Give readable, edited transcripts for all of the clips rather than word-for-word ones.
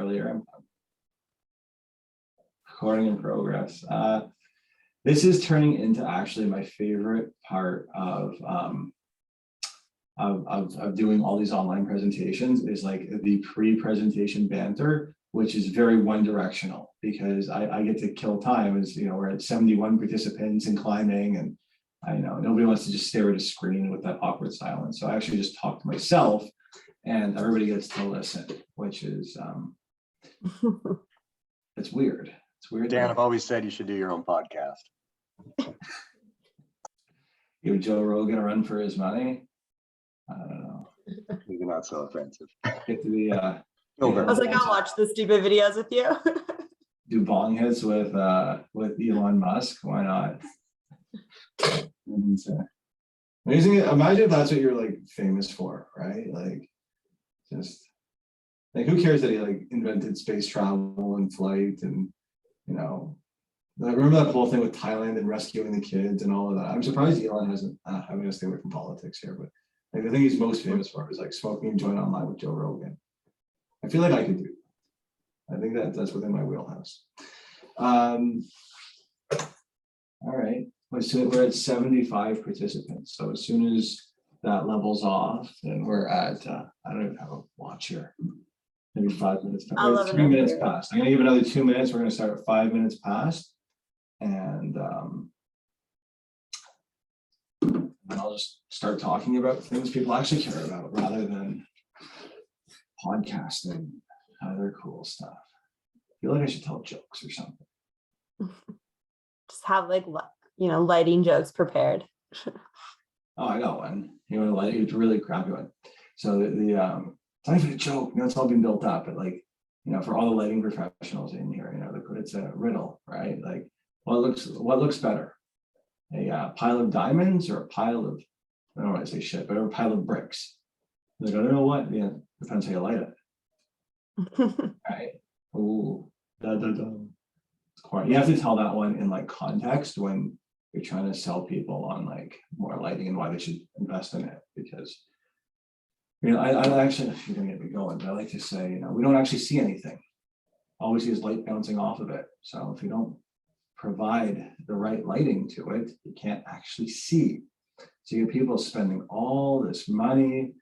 earlier. I'm recording in progress. This is turning into actually my favorite part of doing all these online presentations, is like the pre-presentation banter, which is very one directional, because I get to kill time. As you know, we're at 71 participants and climbing, and I know nobody wants to just stare at a screen with that awkward silence. So I actually just talk to myself, and everybody gets to listen, which is it's weird. It's weird. Dan, I've always said you should do your own podcast. Give Joe Rogan a run for his money. I don't know. Maybe not so offensive. Get to be I was like, I'll watch the stupid videos with you. do bong hits with Elon Musk. Why not? Amazing. Imagine if that's what you're like famous for, right? Like, just like, who cares that he like invented space travel and flight, and you know, like, remember that whole thing with Thailand and rescuing the kids and all of that. I'm surprised Elon hasn't. I'm gonna stay away from politics here, but like, the thing he's most famous for is like smoking a joint online with Joe Rogan. I feel like I could do. I think that's within my wheelhouse. All right. So we're at 75 participants. So as soon as that levels off, then we're at, I don't even have a watch here. Maybe 5 minutes. 3 minutes past. I'm gonna give another 2 minutes. We're gonna start at 5 minutes past. And I'll just start talking about things people actually care about, rather than podcasting, other cool stuff. I feel like I should tell jokes or something. Just have like, you know, lighting jokes prepared. Oh, I got one. You know, like, it's a really crappy one. So it's not even a joke. You know, it's all been built up, but like, you know, for all the lighting professionals in here, you know, it's a riddle, right? Like, what looks better, a pile of diamonds or a pile of, I don't want to say shit, but a pile of bricks? Like, I don't know what. Yeah, depends how you light it. Right? Ooh, It's quite, you have to tell that one in like context when you're trying to sell people on like more lighting and why they should invest in it. Because, you know, I actually, if you're gonna get me going, but I like to say, you know, we don't actually see anything. All we see is light bouncing off of it. So if you don't provide the right lighting to it, you can't actually see. So you get people spending all this money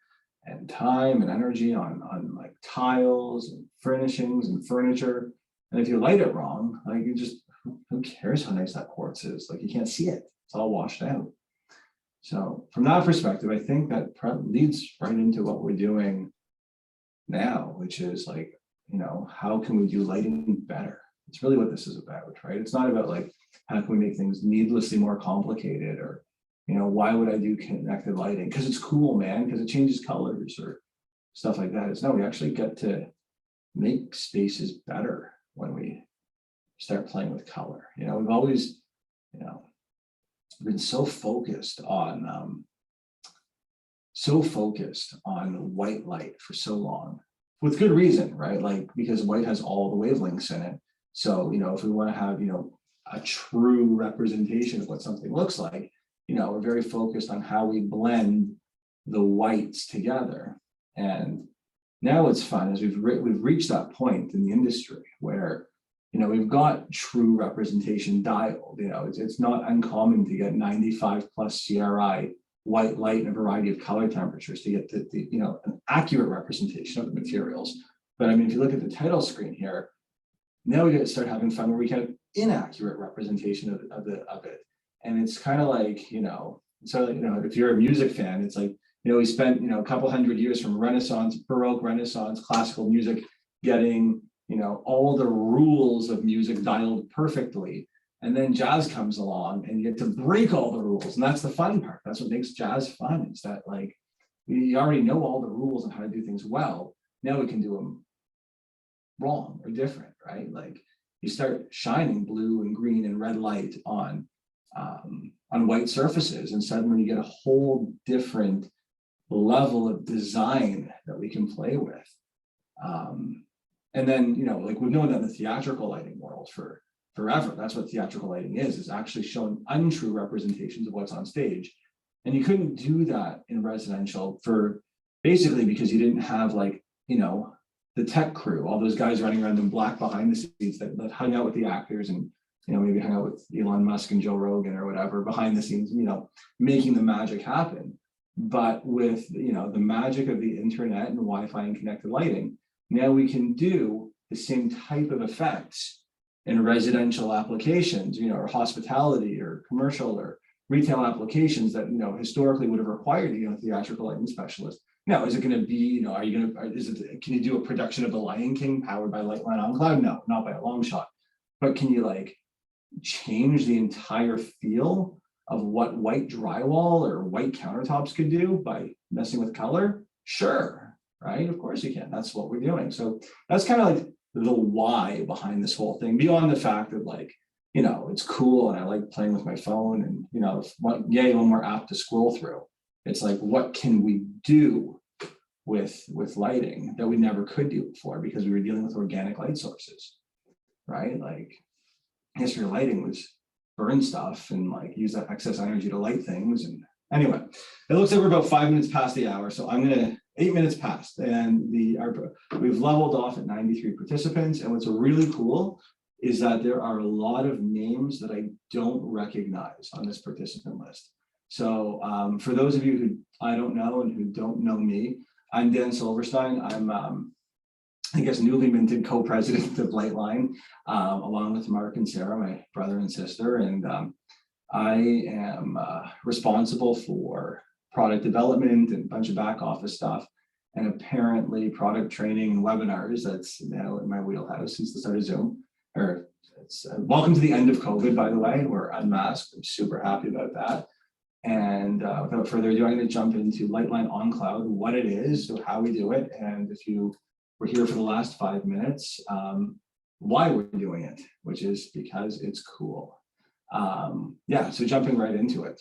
and time and energy on like tiles and furnishings and furniture. And if you light it wrong, like, you just, who cares how nice that quartz is? Like, you can't see it. It's all washed out. So from that perspective, I think that leads right into what we're doing now, which is like, you know, how can we do lighting better? It's really what this is about, right? It's not about like, how can we make things needlessly more complicated, or, you know, why would I do connected lighting? Because it's cool, man, because it changes colors or stuff like that. It's no, we actually get to make spaces better when we start playing with color. You know, we've always, you know, been so focused on white light for so long, with good reason, right? Like, because white has all the wavelengths in it. So, you know, if we want to have, you know, a true representation of what something looks like, you know, we're very focused on how we blend the whites together. And now what's fun is we've reached that point in the industry where, you know, we've got true representation dialed. You know, it's not uncommon to get 95 plus CRI white light in a variety of color temperatures to get the you know, an accurate representation of the materials. But I mean, if you look at the title screen here, now we get to start having fun where we have inaccurate representation of it. And it's kind of like, you know, so, you know, if you're a music fan, it's like, you know, we spent, you know, a couple hundred years from Renaissance, Baroque, Renaissance, classical music, getting, you know, all the rules of music dialed perfectly. And then jazz comes along and you get to break all the rules. And that's the fun part. That's what makes jazz fun, is that, like, you already know all the rules on how to do things well. Now we can do them wrong or different, right? Like, you start shining blue and green and red light on white surfaces, and suddenly you get a whole different level of design that we can play with. And then, you know, like, we've known that in the theatrical lighting world for forever. That's what theatrical lighting is actually showing untrue representations of what's on stage. And you couldn't do that in residential for basically because you didn't have, like, you know, the tech crew, all those guys running around in black behind the scenes that hung out with the actors and, maybe hung out with Elon Musk and Joe Rogan or whatever behind the scenes, making the magic happen. But with, the magic of the internet and Wi-Fi and connected lighting, now we can do the same type of effects in residential applications, or hospitality or commercial or retail applications that, historically would have required, a theatrical lighting specialist. Now, is it going to be, can you do a production of The Lion King powered by Liteline OnCloud? No, not by a long shot. But can you change the entire feel of what white drywall or white countertops could do by messing with color? Sure, right? Of course you can. That's what we're doing. So that's kind of the why behind this whole thing, beyond the fact that it's cool and I like playing with my phone and, one more app to scroll through. It's what can we do with lighting that we never could do before because we were dealing with organic light sources, right? History of lighting was burn stuff and use that excess energy to light things. And anyway, it looks like we're about 5 minutes past the hour. So I'm going to 8 minutes past and we've leveled off at 93 participants. And what's really cool is that there are a lot of names that I don't recognize on this participant list. So for those of you who I don't know and who don't know me, I'm Dan Silverstein. I'm I guess newly minted co-president of Liteline, along with Mark and Sarah, my brother and sister. And I am responsible for product development and a bunch of back office stuff. And apparently product training and webinars, that's now in my wheelhouse since the start of Zoom. Welcome to the end of COVID, by the way. We're unmasked. I'm super happy about that. And without further ado, I'm going to jump into Liteline OnCloud, what it is, so how we do it. And if you were here for the last 5 minutes, why we're doing it, which is because it's cool. So jumping right into it.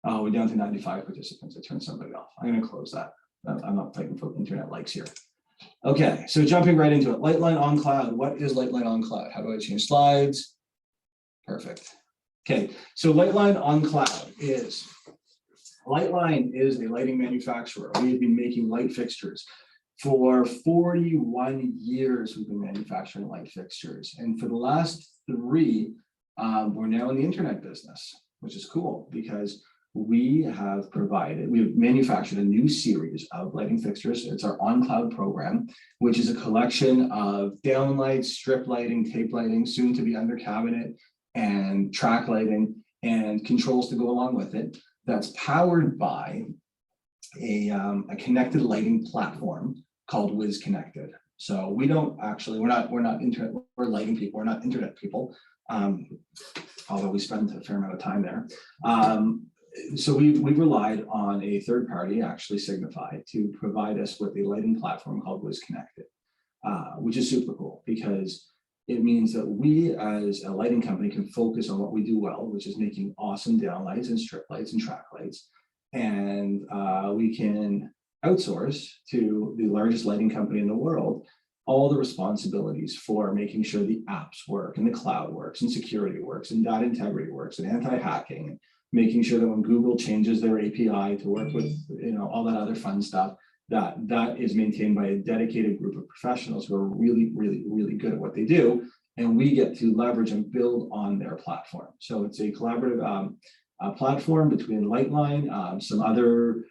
Oh, we're down to 95 participants. I turned somebody off. I'm going to close that. I'm not fighting for internet likes here. Okay, so jumping right into it. Liteline OnCloud. What is Liteline OnCloud? How do I change slides? Perfect. Okay, so Liteline OnCloud is a lighting manufacturer. We've been making light fixtures. For 41 years, we've been manufacturing light fixtures. And for the last 3, we're now in the internet business, which is cool because we've manufactured a new series of lighting fixtures. It's our OnCloud program, which is a collection of downlights, strip lighting, tape lighting, soon to be under cabinet, and track lighting and controls to go along with it. That's powered by a connected lighting platform called Wiz Connected. So we're not internet, we're lighting people, we're not internet people, although we spend a fair amount of time there. So we've relied on a third party, actually Signify, to provide us with a lighting platform called Wiz Connected, which is super cool because it means that we as a lighting company can focus on what we do well, which is making awesome downlights and strip lights and track lights. And we can outsource to the largest lighting company in the world all the responsibilities for making sure the apps work and the cloud works and security works and data integrity works and anti-hacking, and making sure that when Google changes their API to work with all that other fun stuff, that is maintained by a dedicated group of professionals who are really, really, really good at what they do. And we get to leverage and build on their platform. So it's a collaborative platform between Liteline, some other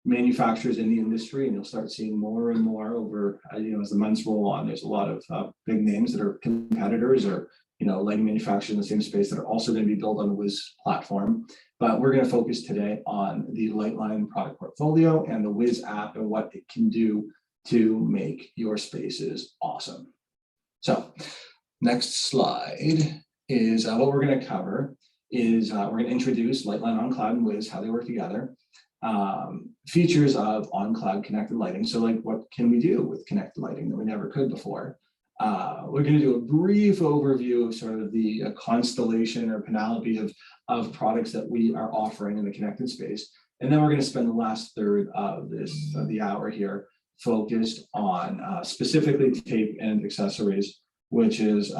manufacturers in the industry, and you'll start seeing more and more over, as the months roll on. There's a lot of big names that are competitors or, lighting manufacturers in the same space that are also going to be built on the Wiz platform. But we're going to focus today on the Liteline product portfolio and the Wiz app and what it can do to make your spaces awesome. So next slide is what we're going to cover is we're going to introduce Liteline OnCloud and Wiz, how they work together. Features of OnCloud connected lighting. So what can we do with connected lighting that we never could before? We're going to do a brief overview of sort of the constellation or panoply of products that we are offering in the connected space. And then we're going to spend the last third of the hour here focused on specifically tape and accessories, which is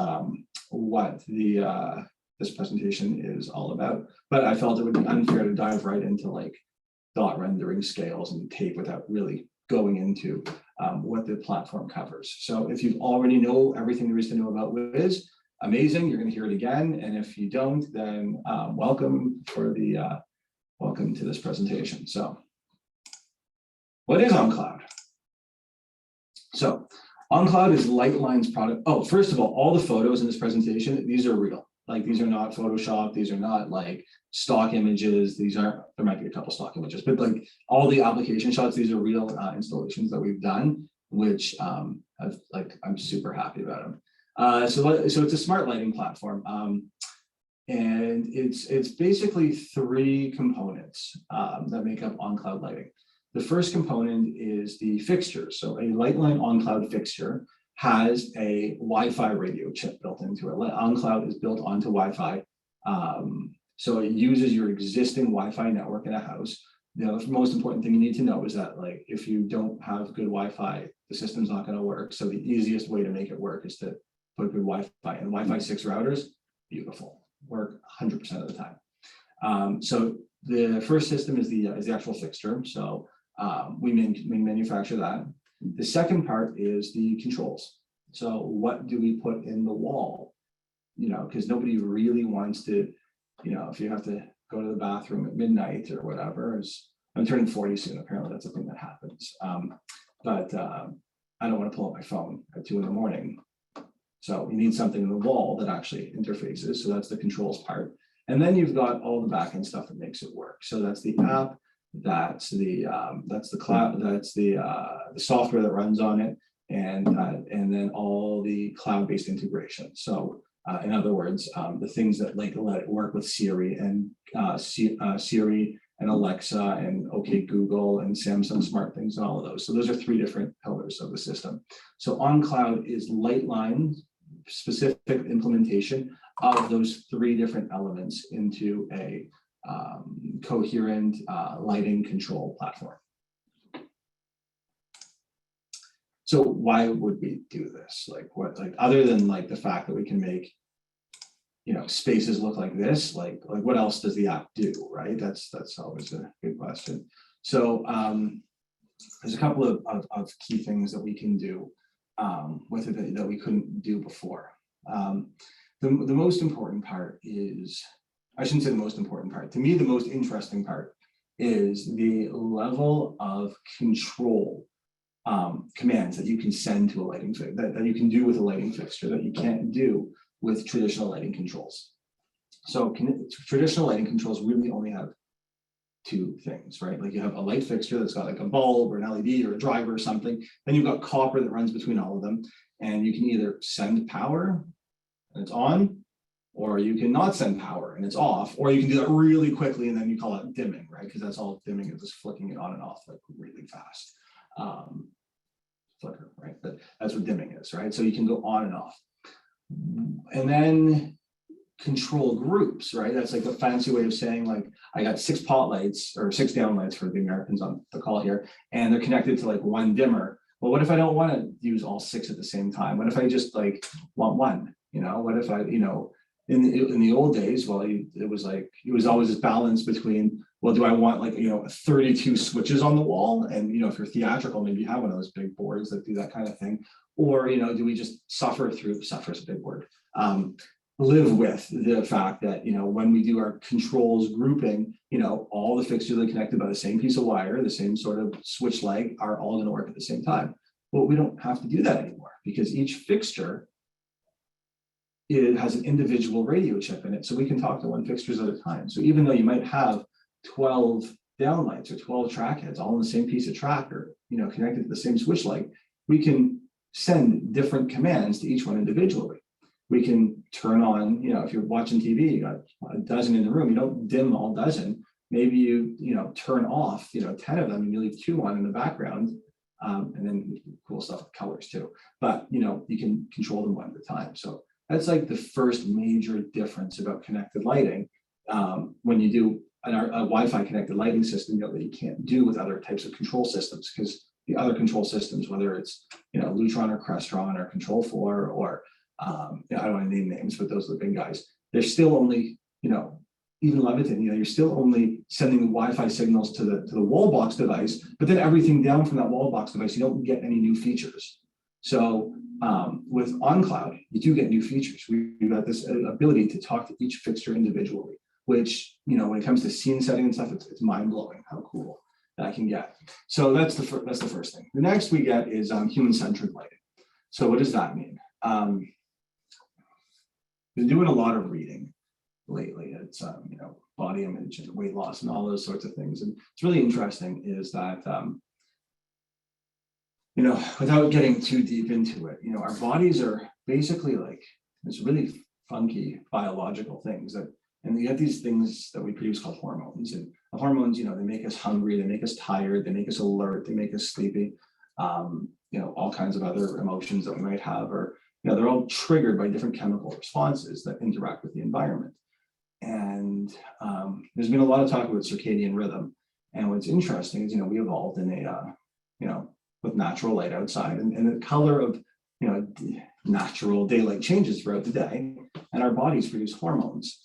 what this presentation is all about. But I felt it would be unfair to dive right into dot rendering scales and tape without really going into what the platform covers. So if you already know everything there is to know about Wiz, amazing, you're going to hear it again. And if you don't, then welcome to this presentation. So what is OnCloud? So OnCloud is Liteline's product. Oh, first of all the photos in this presentation, these are real. Like, these are not Photoshop. These are not like stock images. These aren't, there might be a couple stock images, but like all the application shots, these are real installations that we've done, which I'm super happy about them. So it's a smart lighting platform. And it's basically three components that make up OnCloud lighting. The first component is the fixtures. So a Liteline OnCloud fixture has a Wi-Fi radio chip built into it. OnCloud is built onto Wi-Fi. So it uses your existing Wi-Fi network in a house. The most important thing you need to know is that, like, if you don't have good Wi-Fi, the system's not going to work. So the easiest way to make it work is to put good Wi-Fi. And Wi-Fi 6 routers, beautiful, work 100% of the time. So the first system is the actual fixture. So we manufacture that. The second part is the controls. So what do we put in the wall? Because nobody really wants to, if you have to go to the bathroom at midnight or whatever. I'm turning 40 soon. Apparently that's a thing that happens. But I don't want to pull up my phone at 2 a.m. So you need something in the wall that actually interfaces. So that's the controls part. And then you've got all the backend stuff that makes it work. So that's the app. That's the cloud, that's the software that runs on it, and then all the cloud-based integration. So in other words, the things that let it work with Siri and Siri and Alexa and OK Google and Samsung Smart Things and all of those. So those are three different pillars of the system. So OnCloud is Liteline's specific implementation of those three different elements into a coherent lighting control platform. So why would we do this? Other than the fact that we can make spaces look like this, like what else does the app do, right? That's always a good question. So there's a couple of key things that we can do with it that we couldn't do before. The most important part is, I shouldn't say the most important part. To me, the most interesting part is the level of control commands that you can send to a lighting fixture, that you can do with a lighting fixture that you can't do with traditional lighting controls. So traditional lighting controls really only have two things, right? Like, you have a light fixture that's got like a bulb or an LED or a driver or something. Then you've got copper that runs between all of them. And you can either send power and it's on, or you can not send power and it's off, or you can do that really quickly and then you call it dimming, right? Because that's all dimming is, just flicking it on and off like really fast. Flicker, right? But that's what dimming is, right? So you can go on and off. And then control groups, right? That's like a fancy way of saying, like, I got 6 pot lights or 6 down lights for the Americans on the call here, and they're connected to like one dimmer. Well, what if I don't want to use all 6 at the same time? What if I just like want one? What if I, in the old days, well, it was always this balance between, well, do I want 32 switches on the wall? And if you're theatrical, maybe you have one of those big boards that do that kind of thing. Or do we just suffer is a big word, live with the fact that when we do our controls grouping, all the fixtures are connected by the same piece of wire, the same sort of switch leg, are all going to work at the same time. Well, we don't have to do that anymore, because each fixture, it has an individual radio chip in it, so we can talk to one fixtures at a time. So even though you might have 12 downlights or 12 track heads all on the same piece of track, or connected to the same switch leg, we can send different commands to each one individually. We can turn on, if you're watching TV, you got a dozen in the room, you don't dim all dozen. Maybe you turn off 10 of them and you leave 2 on in the background. And then cool stuff with colors too. But you can control them one at a time. So that's like the first major difference about connected lighting. When you do a Wi-Fi connected lighting system, that you can't do with other types of control systems, because the other control systems, whether it's Lutron or Crestron or Control4 or I don't want to name names, but those are the big guys. They're still only even Leviton, you're still only sending the Wi-Fi signals to the wall box device, but then everything down from that wall box device, you don't get any new features. So with OnCloud, you do get new features. We've got this ability to talk to each fixture individually, which, when it comes to scene setting and stuff, it's mind-blowing how cool that can get. So that's the first thing. The next we get is human-centered lighting. So what does that mean? Been doing a lot of reading lately. It's body image and weight loss and all those sorts of things. And it's really interesting is that without getting too deep into it, our bodies are basically like this really funky biological things and you have these things that we produce called hormones. And the hormones, they make us hungry, they make us tired, they make us alert, they make us sleepy. All kinds of other emotions that we might have, or they're all triggered by different chemical responses that interact with the environment. And there's been a lot of talk about circadian rhythm. And what's interesting is, we evolved in a, with natural light outside, and the color of, natural daylight changes throughout the day, and our bodies produce hormones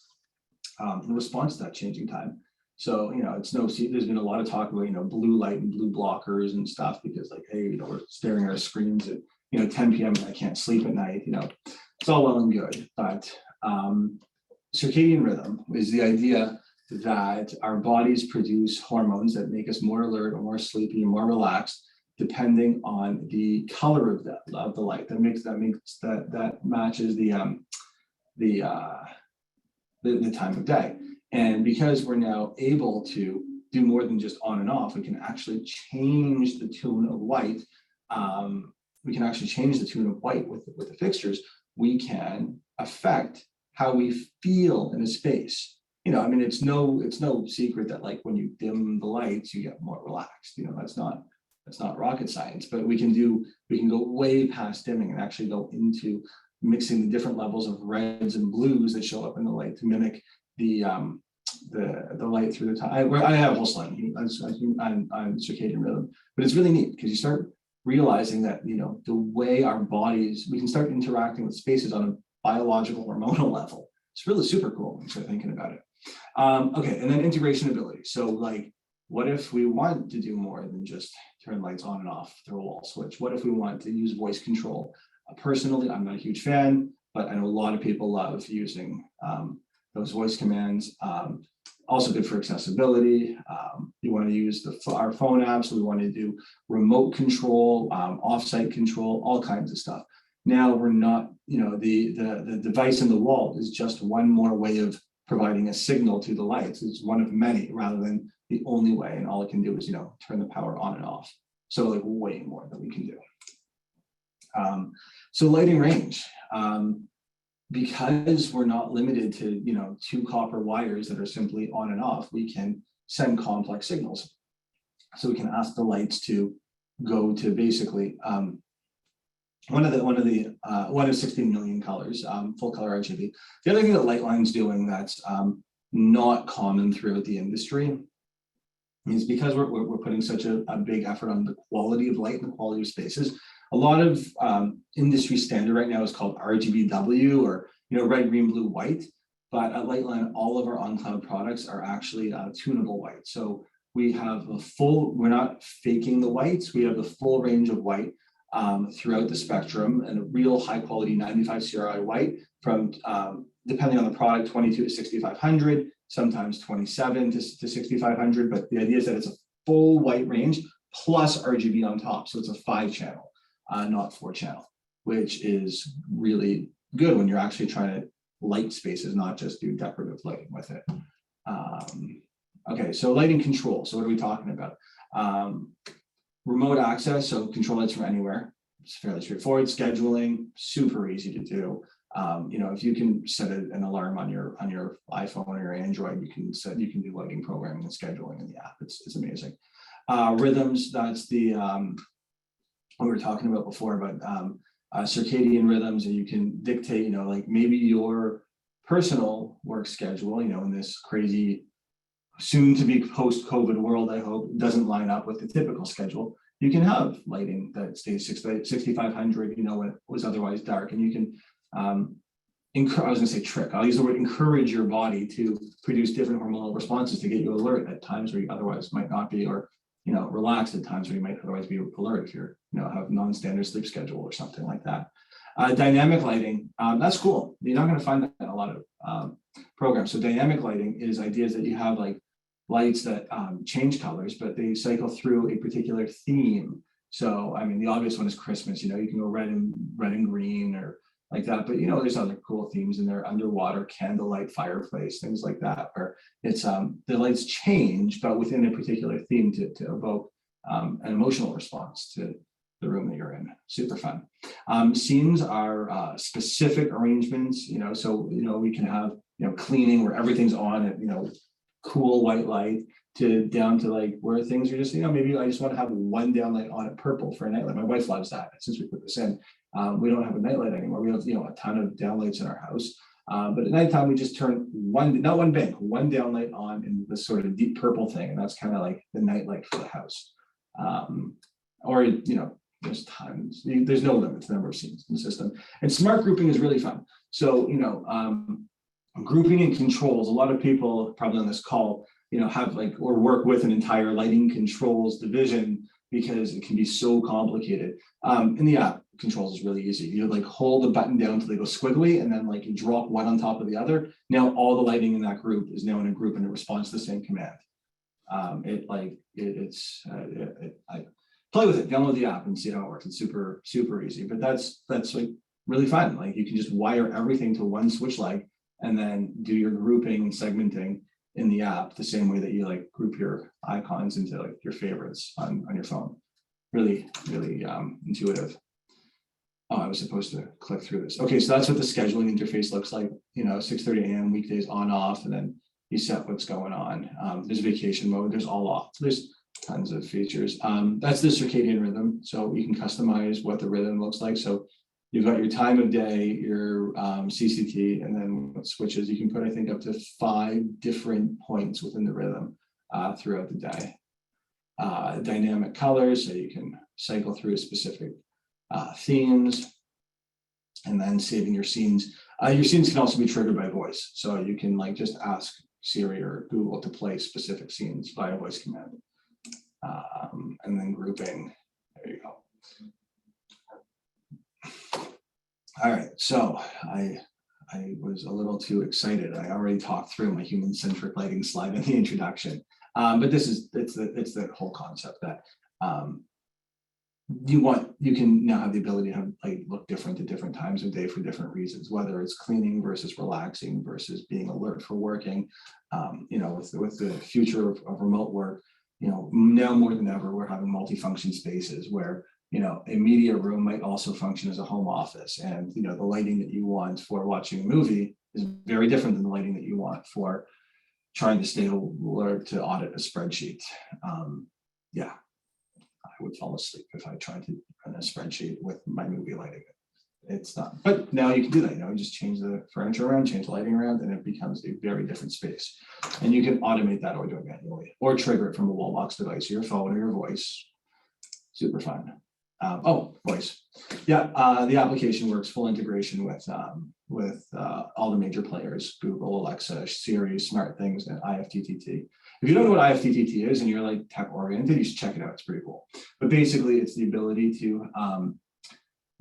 in response to that changing time. So, it's there's been a lot of talk about, blue light and blue blockers and stuff, because like, hey, we're staring at our screens at, 10 p.m. and I can't sleep at night, it's all well and good. But circadian rhythm is the idea that our bodies produce hormones that make us more alert or more sleepy and more relaxed, depending on the color of the light. That matches the time of day. And because we're now able to do more than just on and off, we can actually change the tune of white. We can actually change the tune of white with the fixtures. We can affect how we feel in a space. It's no secret that like when you dim the lights, you get more relaxed. That's not rocket science, but we can go way past dimming and actually go into mixing the different levels of reds and blues that show up in the light to mimic the light through the time. I have a whole slide on circadian rhythm, but it's really neat because you start realizing that the way our bodies, we can start interacting with spaces on a biological hormonal level. It's really super cool when you start thinking about it. Okay, and then integration ability. So like, what if we want to do more than just turn lights on and off through a wall switch? What if we want to use voice control? Personally, I'm not a huge fan, but I know a lot of people love using those voice commands. Also good for accessibility. You want to use our phone apps. We want to do remote control, offsite control, all kinds of stuff. Now we're not, the device in the wall is just one more way of providing a signal to the lights. It's one of many rather than the only way. And all it can do is, turn the power on and off. So like way more than we can do. So lighting range. Because we're not limited to 2 copper wires that are simply on and off, we can send complex signals. So we can ask the lights to go to basically one of 16 million colors, full color RGB. The other thing that Liteline's doing that's not common throughout the industry is because we're putting such a big effort on the quality of light and the quality of spaces. A lot of industry standard right now is called RGBW, or red, green, blue, white. But at Liteline, all of our OnCloud products are actually tunable white. So we have we're not faking the whites. We have the full range of white throughout the spectrum, and a real high quality 95 CRI white from depending on the product, 22 to 6500, sometimes 27 to 6500. But the idea is that it's a full white range plus RGB on top. So it's a 5-channel. Not 4-channel, which is really good when you're actually trying to light spaces, not just do decorative lighting with it. Okay, so lighting control. So what are we talking about? Remote access, so control lights from anywhere. It's fairly straightforward. Scheduling, super easy to do. If you can set an alarm on your iPhone or your Android, you can do lighting programming and scheduling in the app. It's amazing. Rhythms, that's the we were talking about before about circadian rhythms, and you can dictate, like maybe your personal work schedule, in this crazy soon to be post-COVID world, I hope, doesn't line up with the typical schedule. You can have lighting that stays 6500, when it was otherwise dark, and you can I was gonna say trick, I'll use the word encourage your body to produce different hormonal responses to get you alert at times where you otherwise might not be, or, you know, relaxed at times where you might otherwise be alert if you're, you know, have non-standard sleep schedule or something like that. Dynamic lighting, that's cool. You're not gonna find that in a lot of programs. So dynamic lighting is ideas that you have like lights that change colors, but they cycle through a particular theme. So, I mean, the obvious one is Christmas, you know, you can go red and green or like that, but you know, there's other cool themes in there, underwater, candlelight, fireplace, things like that, where it's the lights change, but within a particular theme to evoke an emotional response to the room that you're in. Super fun. Scenes are specific arrangements, you know, so, you know, we can have, you know, cleaning where everything's on at, you know, cool white light, to down to like where things are just, you know, maybe I just want to have one downlight on it purple for a nightlight. My wife loves that. Since we put this in, we don't have a nightlight anymore. We have, you know, a ton of downlights in our house. But at nighttime, we just turn not one bank, one downlight on in this sort of deep purple thing. And that's kind of like the nightlight for the house. Or, you know, there's times, there's no limit to the number of scenes in the system. And smart grouping is really fun. So, you know, grouping and controls, a lot of people probably on this call, you know, have like, or work with an entire lighting controls division because it can be so complicated. In the app, controls is really easy. You like hold the button down until they go squiggly, and then like you drop one on top of the other. Now all the lighting in that group is now in a group and it responds to the same command. I play with it, download the app and see how it works. It's super, super easy, but that's like really fun. Like you can just wire everything to one switch light and then do your grouping and segmenting in the app the same way that you like group your icons into like your favorites on your phone. Really, really intuitive. Oh, I was supposed to click through this. Okay, so that's what the scheduling interface looks like. You know, 6:30 a.m. weekdays on off, and then you set what's going on. There's vacation mode, there's all off. There's tons of features. That's the circadian rhythm. So you can customize what the rhythm looks like. So you've got your time of day, your CCT, and then what switches. You can put, I think, up to 5 different points within the rhythm throughout the day. Dynamic colors, so you can cycle through specific themes, and then saving your scenes. Your scenes can also be triggered by voice. So you can like just ask Siri or Google to play specific scenes by a voice command. And then grouping, there you go. All right, so I was a little too excited. I already talked through my human-centric lighting slide in the introduction, but it's the whole concept that you can now have the ability to have light look different at different times of day for different reasons, whether it's cleaning versus relaxing versus being alert for working. You know, with the future of remote work, you know, now more than ever, we're having multifunction spaces where, you know, a media room might also function as a home office. And, you know, the lighting that you want for watching a movie is very different than the lighting that you want for trying to stay alert to audit a spreadsheet. Yeah, I would fall asleep if I tried to run a spreadsheet with my movie lighting. It's not, but now you can do that. You know, you just change the furniture around, change the lighting around, and it becomes a very different space. And you can automate that or do it manually, or trigger it from a wall box device, your phone or your voice. Super fun. Voice. Yeah, the application works full integration with all the major players: Google, Alexa, Siri, SmartThings, and IFTTT. If you don't know what IFTTT is and you're like tech oriented, you should check it out. It's pretty cool. But basically, it's the ability to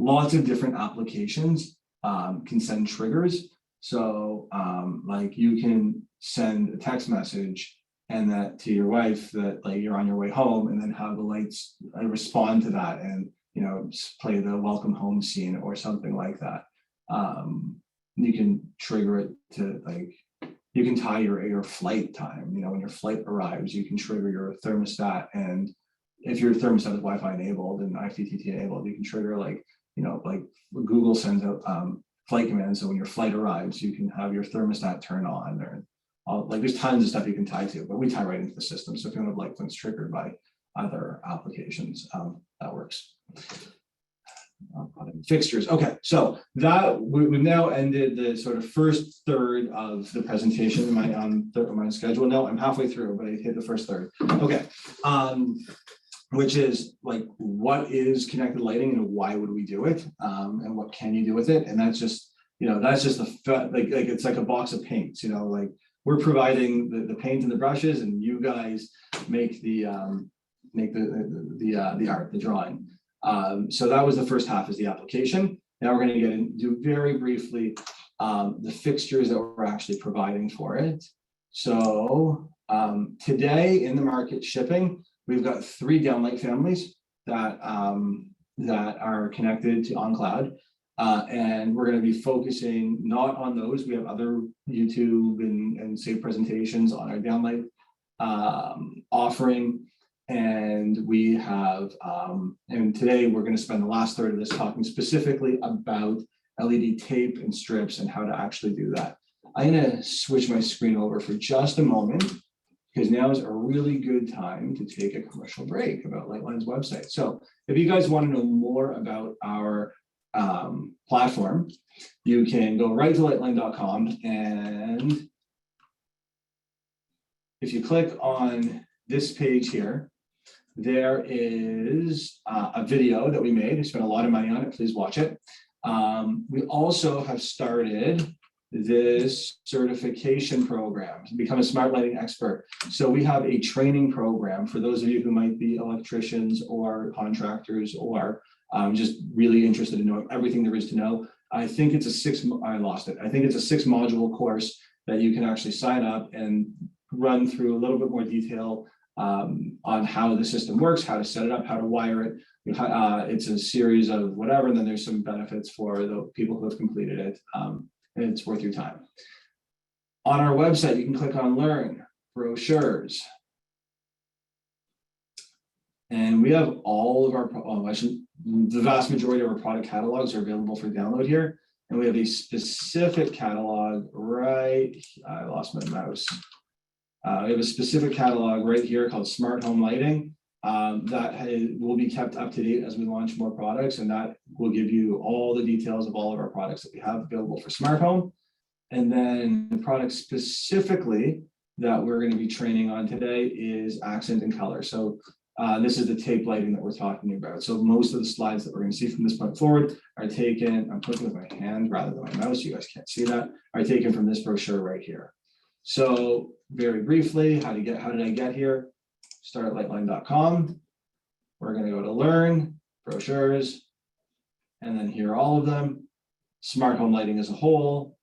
lots of different applications can send triggers. So like you can send a text message and that to your wife that like you're on your way home, and then have the lights respond to that and, you know, play the welcome home scene or something like that. You can trigger it to like, you can tie your flight time. You know, when your flight arrives, you can trigger your thermostat, and if your thermostat is Wi-Fi enabled and IFTTT enabled, you can trigger like, you know, like Google sends out flight commands. So when your flight arrives, you can have your thermostat turn on, or like there's tons of stuff you can tie to, but we tie right into the system. So if you want to have light things triggered by other applications, that works. Fixtures. Okay, so that we've now ended the sort of first third of the presentation in my schedule. No, I'm halfway through, but I hit the first third. Okay, which is like, what is connected lighting and why would we do it, and what can you do with it? And that's just that's just like it's like a box of paints, like we're providing the paint and the brushes, and you guys make the art, the drawing. So that was the first half, is the application. Now we're going to get into very briefly the fixtures that we're actually providing for it. So today in the market shipping, we've got 3 downlight families that are connected to OnCloud. And we're going to be focusing not on those. We have other YouTube and safe presentations on our downlight offering. And we have, and today we're going to spend the last third of this talking specifically about LED tape and strips and how to actually do that. I'm going to switch my screen over for just a moment, because now is a really good time to take a commercial break about Liteline's website. So if you guys want to know more about our platform, you can go right to liteline.com, and if you click on this page here, there is a video that we made. We spent a lot of money on it. Please watch it. We also have started this certification program to become a smart lighting expert. So we have a training program for those of you who might be electricians or contractors, or just really interested in knowing everything there is to know. I think it's a 6 module course that you can actually sign up and run through a little bit more detail on how the system works, how to set it up, how to wire it. It's a series of whatever, and then there's some benefits for the people who have completed it, and it's worth your time. On our website, you can click on Learn, Brochures, and we have all of our, the vast majority of our product catalogs are available for download here, and we have a specific catalog right, I lost my mouse. We have a specific catalog right here called Smart Home Lighting that will be kept up to date as we launch more products, and that will give you all the details of all of our products that we have available for smart home. And then the product specifically that we're going to be training on today is accent and color. So this is the tape lighting that we're talking about. So most of the slides that we're going to see from this point forward are taken, I'm clicking with my hand rather than my mouse, you guys can't see that, are taken from this brochure right here. So very briefly, how did I get here? Start at liteline.com. We're going to go to Learn, Brochures, and then here are all of them. Smart home lighting as a whole,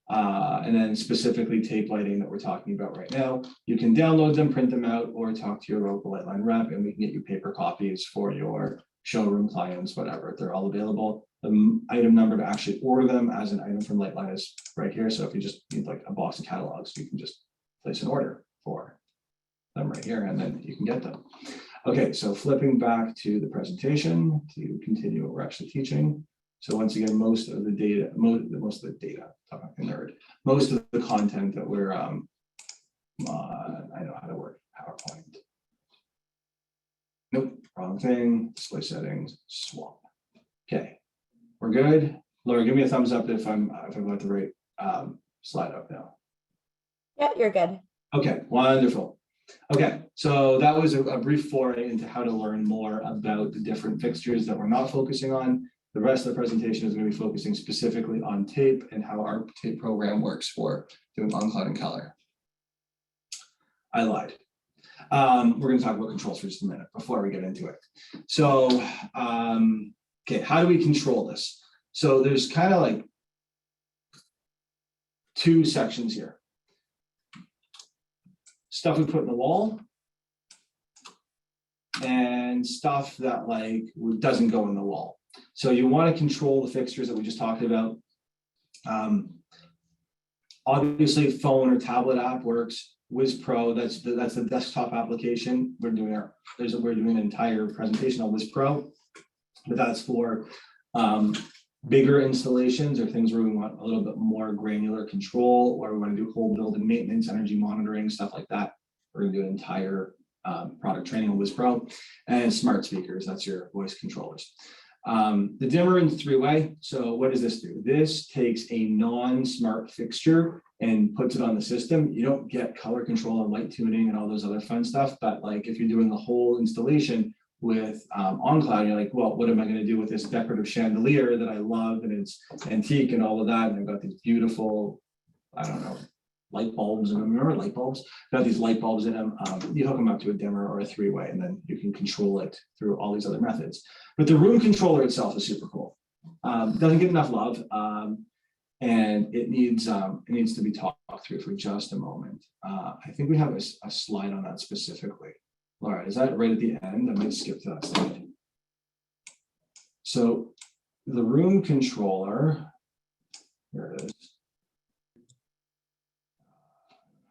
and then specifically tape lighting that we're talking about right now. You can download them, print them out, or talk to your local Liteline rep, and we can get you paper copies for your showroom clients, whatever. They're all available. The item number to actually order them as an item from Liteline is right here. So if you just need like a box of catalogs, you can just place an order for them right here, and then you can get them. Okay, so flipping back to the presentation to continue what we're actually teaching. So once again, most of the data, most of the content that we're, I know how to work PowerPoint. Nope, wrong thing, display settings, swap. Okay, we're good. Laura, give me a thumbs up if I've got the right slide up now. Yeah, you're good. Okay, wonderful. Okay, so that was a brief foray into how to learn more about the different fixtures that we're not focusing on. The rest of the presentation is going to be focusing specifically on tape and how our tape program works for doing OnCloud and color. I lied. We're going to talk about controls for just a minute before we get into it. So, okay, how do we control this? So there's kind of like 2 sections here. Stuff we put in the wall and stuff that like doesn't go in the wall. So you want to control the fixtures that we just talked about. Obviously, phone or tablet app works. Wiz Pro, that's the desktop application. We're doing an entire presentation on Wiz Pro, but that's for bigger installations or things where we want a little bit more granular control, or we want to do whole building maintenance, energy monitoring, stuff like that. We're going to do an entire product training on Wiz Pro. And smart speakers, that's your voice controllers. The dimmer in 3-way. So what does this do? This takes a non-smart fixture and puts it on the system. You don't get color control and light tuning and all those other fun stuff, but like if you're doing the whole installation, with OnCloud, you're like, well, what am I going to do with this decorative chandelier that I love and it's antique and all of that? And I've got these beautiful, I don't know, light bulbs in them. Remember light bulbs? Got these light bulbs in them. You hook them up to a dimmer or a three-way, and then you can control it through all these other methods. But the room controller itself is super cool. Doesn't get enough love, and it needs to be talked through for just a moment. I think we have a slide on that specifically. Laura, is that right at the end? I might skip to that slide. So the room controller, here it is.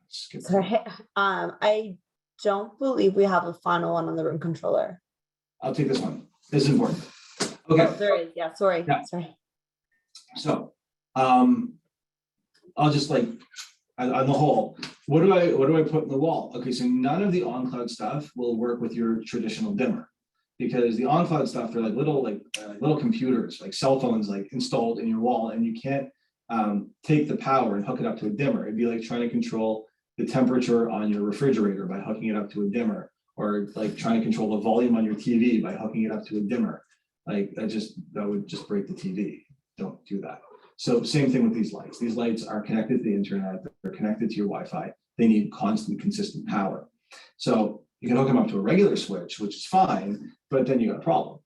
Skip to Sorry, I don't believe we have a final one on the room controller. I'll take this one. This is important. Okay. Oh, there is, yeah, sorry, Yeah. sorry. So I'll just like on the whole, what do I put in the wall? Okay, so none of the OnCloud stuff will work with your traditional dimmer, because the OnCloud stuff, they're like little computers, like cell phones, like installed in your wall, and you can't take the power and hook it up to a dimmer. It'd be like trying to control the temperature on your refrigerator by hooking it up to a dimmer, or like trying to control the volume on your TV by hooking it up to a dimmer. Like that would just break the TV. Don't do that. So same thing with these lights. These lights are connected to the internet. They're connected to your Wi-Fi. They need constant, consistent power. So you can hook them up to a regular switch, which is fine, but then you got a problem.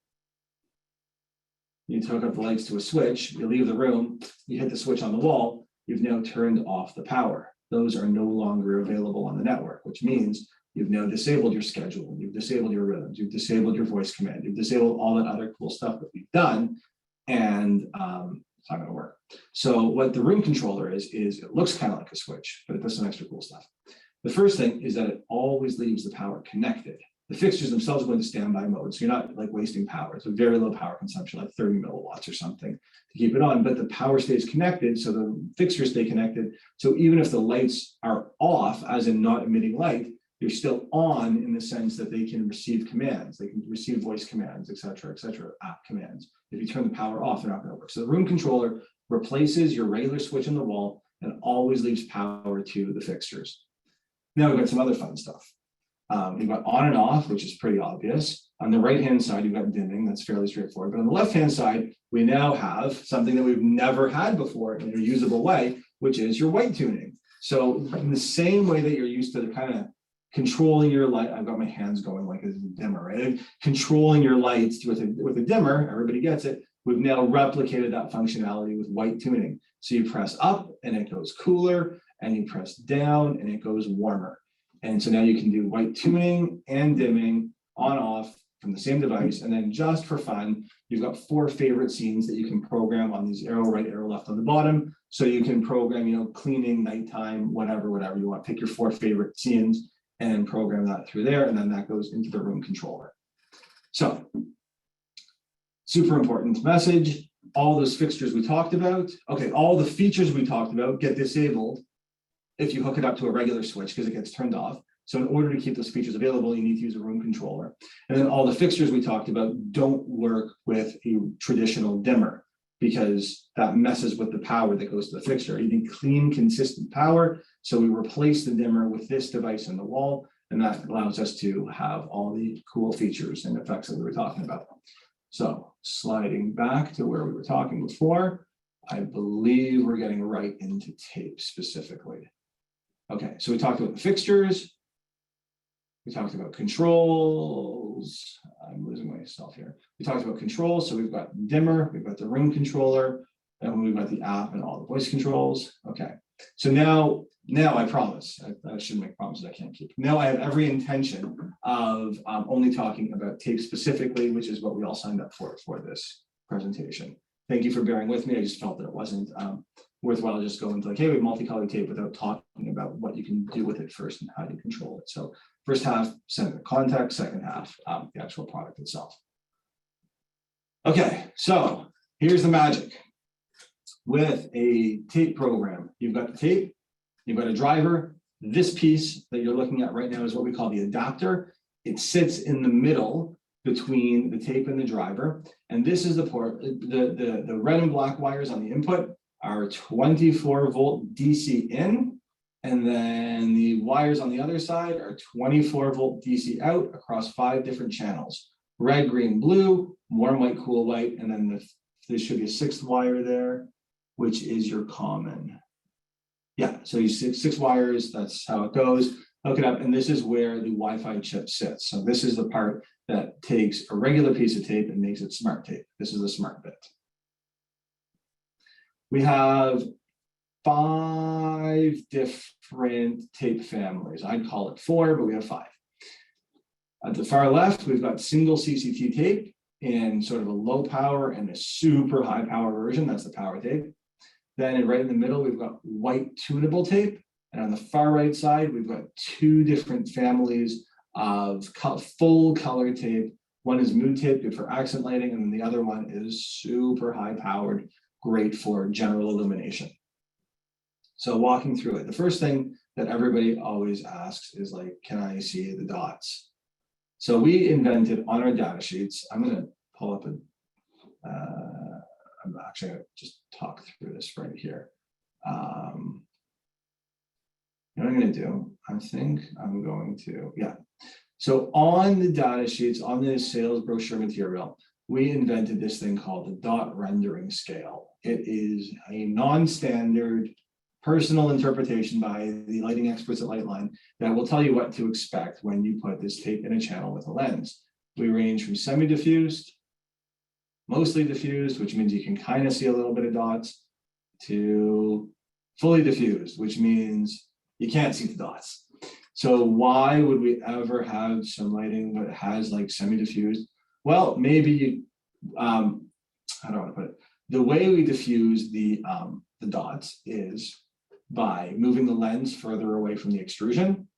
You hook up the lights to a switch, you leave the room, you hit the switch on the wall, you've now turned off the power. Those are no longer available on the network, which means you've now disabled your schedule, you've disabled your rhythms, you've disabled your voice command, you've disabled all that other cool stuff that we've done, and it's not going to work. So what the room controller is it looks kind of like a switch, but it does some extra cool stuff. The first thing is that it always leaves the power connected. The fixtures themselves go into standby mode, so you're not like wasting power. It's a very low power consumption, like 30 milliwatts or something to keep it on, but the power stays connected, so the fixtures stay connected. So even if the lights are off, as in not emitting light, they're still on in the sense that they can receive commands, they can receive voice commands, et cetera, app commands. If you turn the power off, they're not going to work. So the room controller replaces your regular switch in the wall and always leaves power to the fixtures. Now we've got some other fun stuff. You've got on and off, which is pretty obvious. On the right-hand side, you've got dimming. That's fairly straightforward. But on the left-hand side, we now have something that we've never had before in a usable way, which is your white tuning. So in the same way that you're used to the kind of controlling your light, I've got my hands going like a dimmer, right? Controlling your lights with a dimmer, everybody gets it. We've now replicated that functionality with white tuning. So you press up and it goes cooler, and you press down and it goes warmer. And so now you can do white tuning and dimming on off from the same device. And then just for fun, you've got 4 favorite scenes that you can program on these arrow right, arrow left on the bottom. So you can program, cleaning, nighttime, whatever you want. Pick your 4 favorite scenes and program that through there. And then that goes into the room controller. So super important message. All those fixtures we talked about, okay, all the features we talked about get disabled if you hook it up to a regular switch because it gets turned off. So in order to keep those features available, you need to use a room controller. And then all the fixtures we talked about don't work with a traditional dimmer because that messes with the power that goes to the fixture. You need clean, consistent power. So we replace the dimmer with this device in the wall, and that allows us to have all the cool features and effects that we were talking about. So sliding back to where we were talking before, I believe we're getting right into tape specifically. Okay, so we talked about the fixtures. We talked about controls. I'm losing myself here. We talked about controls. So we've got dimmer, we've got the room controller, and we've got the app and all the voice controls. Okay, so now I promise, I shouldn't make promises I can't keep. Now I have every intention of only talking about tape specifically, which is what we all signed up for this presentation. Thank you for bearing with me. I just felt that it wasn't worthwhile just going to like, hey, we have multicolored tape without talking about what you can do with it first and how you control it. So first half, center context, second half, the actual product itself. Okay, so here's the magic. With a tape program, you've got the tape, you've got a driver. This piece that you're looking at right now is what we call the adapter. It sits in the middle between the tape and the driver. And this is the port, the red and black wires on the input are 24 volt DC in, and then the wires on the other side are 24 volt DC out across 5 different channels. red, green, blue, warm white, cool white, and then there should be a sixth wire there, which is your common. Yeah, so you see 6 wires, that's how it goes. Hook it up, and this is where the Wi-Fi chip sits. So this is the part that takes a regular piece of tape and makes it smart tape. This is the smart bit. We have 5 different tape families. I'd call it 4, but we have 5. At the far left, we've got single CCT tape in sort of a low power and a super high power version. That's the power tape. Then right in the middle, we've got white tunable tape. And on the far right side, we've got 2 different families of full color tape. One is mood tape, good for accent lighting, and then the other one is super high powered, great for general illumination. So walking through it, the first thing that everybody always asks is like, can I see the dots? So we invented on our data sheets, I'm going to pull up I'm actually going to just talk through this right here. What I'm going to do, I think I'm going to, yeah. So on the data sheets, on the sales brochure material, we invented this thing called the dot rendering scale. It is a non-standard personal interpretation by the lighting experts at Liteline that will tell you what to expect when you put this tape in a channel with a lens. We range from semi-diffused, mostly diffused, which means you can kind of see a little bit of dots, to fully diffused, which means you can't see the dots. So why would we ever have some lighting that has like semi-diffused? Well, maybe how do I want to put it? The way we diffuse the dots is by moving the lens further away from the extrusion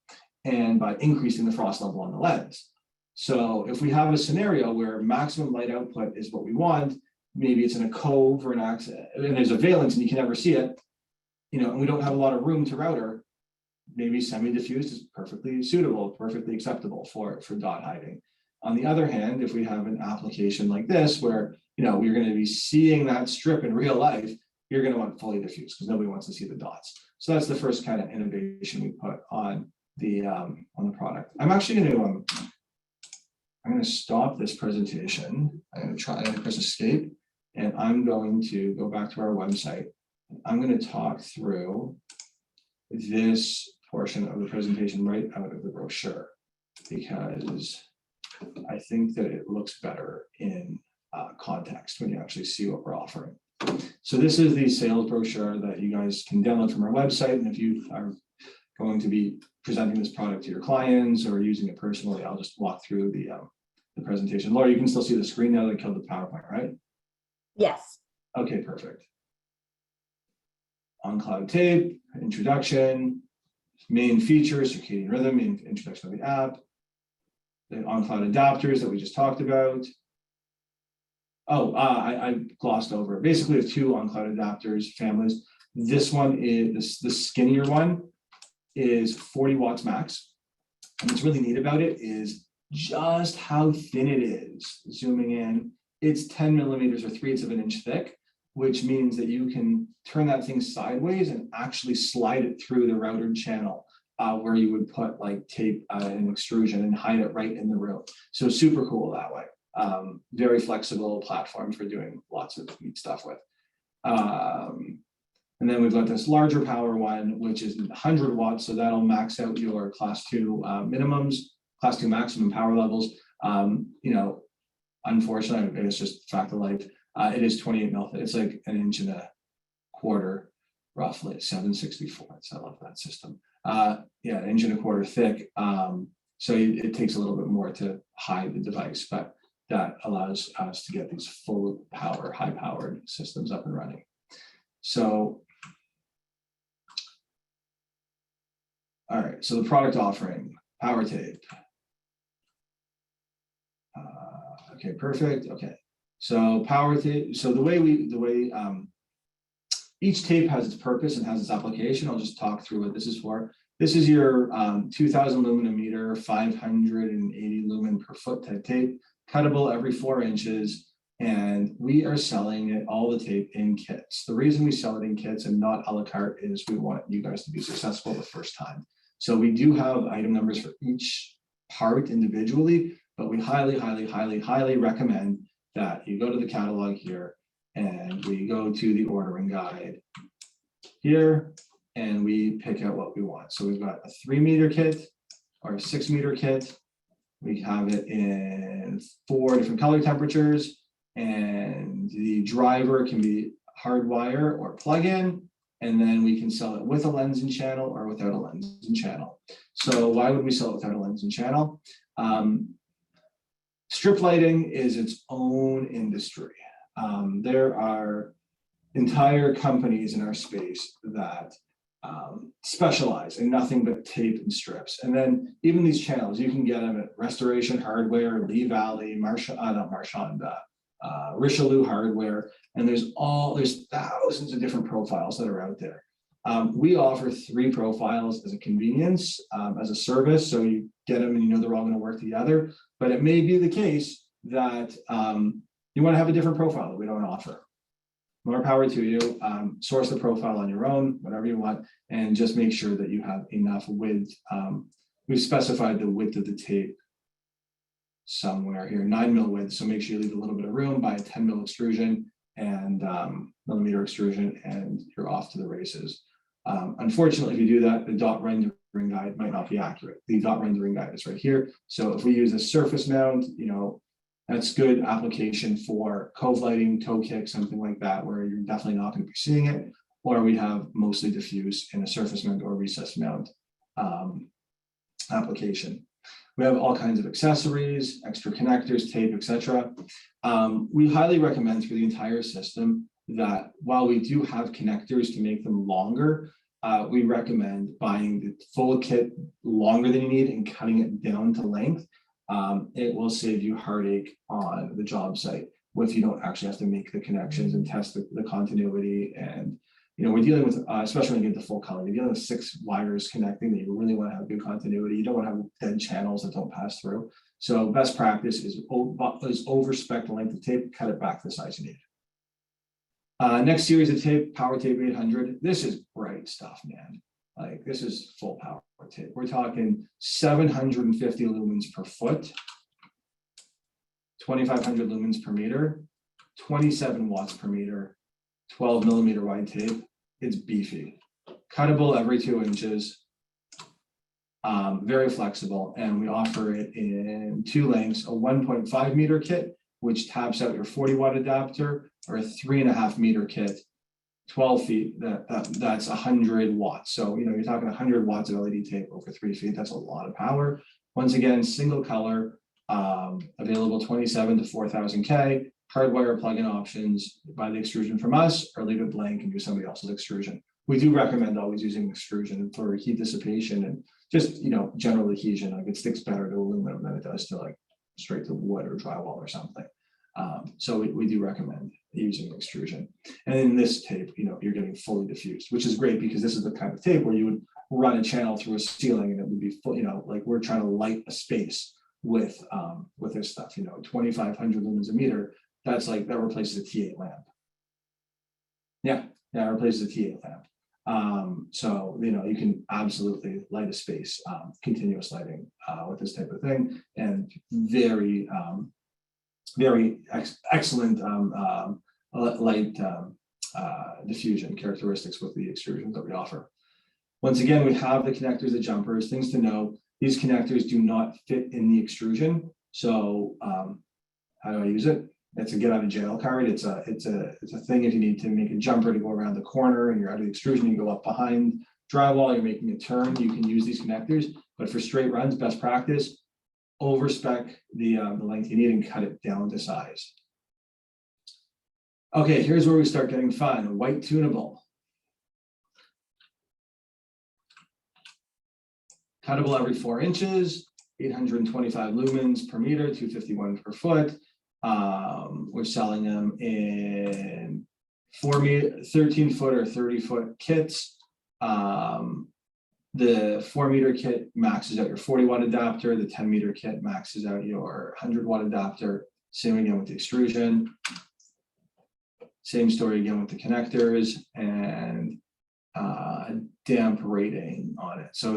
and by increasing the frost level on the lens. So if we have a scenario where maximum light output is what we want, maybe it's in a cove or an accent, and there's a valence and you can never see it, and we don't have a lot of room to router, maybe semi-diffused is perfectly suitable, perfectly acceptable for dot hiding. On the other hand, if we have an application like this where you're going to be seeing that strip in real life, you're going to want fully diffused because nobody wants to see the dots. So that's the first kind of innovation we put on the product. I'm actually going to stop this presentation. I'm going to press escape, and I'm going to go back to our website. I'm going to talk through this portion of the presentation right out of the brochure because I think that it looks better in context when you actually see what we're offering. So this is the sales brochure that you guys can download from our website. And if you are going to be presenting this product to your clients or using it personally, I'll just walk through the presentation. Laura, you can still see the screen now that I killed the PowerPoint, right? Yes. Okay, perfect. OnCloud tape, introduction, main features, circadian rhythm, main introduction of the app, the OnCloud adapters that we just talked about. Oh, I glossed over it. Basically, we have 2 OnCloud adapters families. This one is the skinnier one is 40 watts max. And what's really neat about it is just how thin it is. Zooming in, it's 10 millimeters or 3/8 of an inch thick, which means that you can turn that thing sideways and actually slide it through the router channel where you would put like tape and extrusion and hide it right in the room. So super cool that way. Very flexible platform for doing lots of neat stuff with. And then we've got this larger power one, which is 100 watts. So that'll max out your class 2 minimums, class 2 maximum power levels. Unfortunately, it's just fact of life. It is 28 mil. It's like 1.25 inches, roughly 764. So I love that system. 1.25 inches thick. So it takes a little bit more to hide the device, but that allows us to get these full power, high powered systems up and running. So, all right, so the product offering, power tape. Okay, perfect. Okay, so power tape. So the way each tape has its purpose and has its application. I'll just talk through what this is for. This is your 2000 lumen a meter, 580 lumen per foot type tape, cuttable every 4 inches. And we are selling it, all the tape, in kits. The reason we sell it in kits and not a la carte is we want you guys to be successful the first time. So we do have item numbers for each part individually, but we highly, highly, highly, highly recommend that you go to the catalog here and we go to the ordering guide here and we pick out what we want. So we've got a 3 meter kit or a 6 meter kit. We have it in 4 different color temperatures, and the driver can be hardwire or plug-in, and then we can sell it with a lens and channel or without a lens and channel. So why would we sell it without a lens and channel? Strip lighting is its own industry. There are entire companies in our space that specialize in nothing but tape and strips. And then even these channels, you can get them at Restoration Hardware, Lee Valley, Richelieu Hardware, and there's thousands of different profiles that are out there. We offer 3 profiles as a convenience, as a service, so you get them and you know they're all going to work together. But it may be the case that you want to have a different profile that we don't offer. More power to you. Source the profile on your own, whatever you want, and just make sure that you have enough width. We've specified the width of the tape somewhere here, 9 mil width. So make sure you leave a little bit of room by a 10 mil extrusion and millimeter extrusion, and you're off to the races. Unfortunately, if you do that, the dot rendering guide might not be accurate. The dot rendering guide is right here. So if we use a surface mount, that's good application for cove lighting, toe kick, something like that, where you're definitely not going to be seeing it, or we have mostly diffuse in a surface mount or recessed mount application. We have all kinds of accessories, extra connectors, tape, etc. We highly recommend for the entire system that while we do have connectors to make them longer, we recommend buying the full kit longer than you need and cutting it down to length. It will save you heartache on the job site if you don't actually have to make the connections and test the continuity. And we're dealing with, especially when you get the full color, you're dealing with 6 wires connecting that you really want to have good continuity. You don't want to have dead channels that don't pass through. So best practice is over-spec the length of tape, cut it back to the size you need. Next series of tape, Power Tape 800. This is bright stuff, man. Like, this is full power tape. We're talking 750 lumens per foot, 2,500 lumens per meter, 27 watts per meter, 12 millimeter wide tape. It's beefy, cuttable every 2 inches, very flexible, and we offer it in 2 lengths: a 1.5 meter kit, which taps out your 40 watt adapter, or a 3.5 meter kit, 12 feet, that's 100 watts. So, you're talking 100 watts of LED tape over 3 feet. That's a lot of power. Once again, single color, available 27 to 4,000 K, hardwire plug-in options. Buy the extrusion from us or leave it blank and use somebody else's extrusion. We do recommend always using extrusion for heat dissipation and just, general adhesion. Like, it sticks better to aluminum than it does to straight to wood or drywall or something. So we do recommend using extrusion. And in this tape, you're getting fully diffused, which is great because this is the kind of tape where you would run a channel through a ceiling and it would be full, like we're trying to light a space with this stuff, 2,500 lumens a meter. That's like, that replaces a T8 lamp. Yeah, it replaces a T8 lamp. So, you can absolutely light a space, continuous lighting with this type of thing, and very excellent light diffusion characteristics with the extrusions that we offer. Once again, we have the connectors, the jumpers. Things to know: these connectors do not fit in the extrusion. So how do I use it? It's a get out of jail card. It's a thing if you need to make a jumper to go around the corner and you're out of the extrusion, you go up behind drywall, you're making a turn, you can use these connectors. But for straight runs, best practice, over-spec the length you need and cut it down to size. Okay, here's where we start getting fun. White tunable. Cuttable every 4 inches, 825 lumens per meter, 251 per foot. We're selling them in 13 foot or 30 foot kits. The 4 meter kit maxes out your 40 watt adapter. The 10 meter kit maxes out your 100 watt adapter. Same again with the extrusion. Same story again with the connectors, and damp rating on it. So,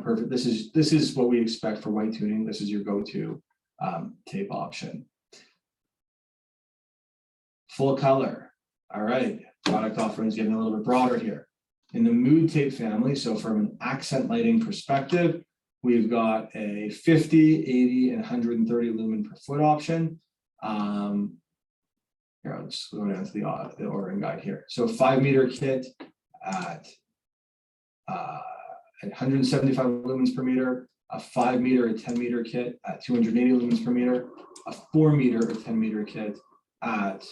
perfect. This is what we expect for white tuning. This is your go-to tape option. Full color. All right, product offering is getting a little bit broader here. In the mood tape family, so from an accent lighting perspective, we've got a 50, 80, and 130 lumen per foot option. Here, I'll just go down to the ordering guide here. So 5 meter kit at 175 lumens per meter, a 5 meter or 10 meter kit at 280 lumens per meter, a 4 meter or 10 meter kit at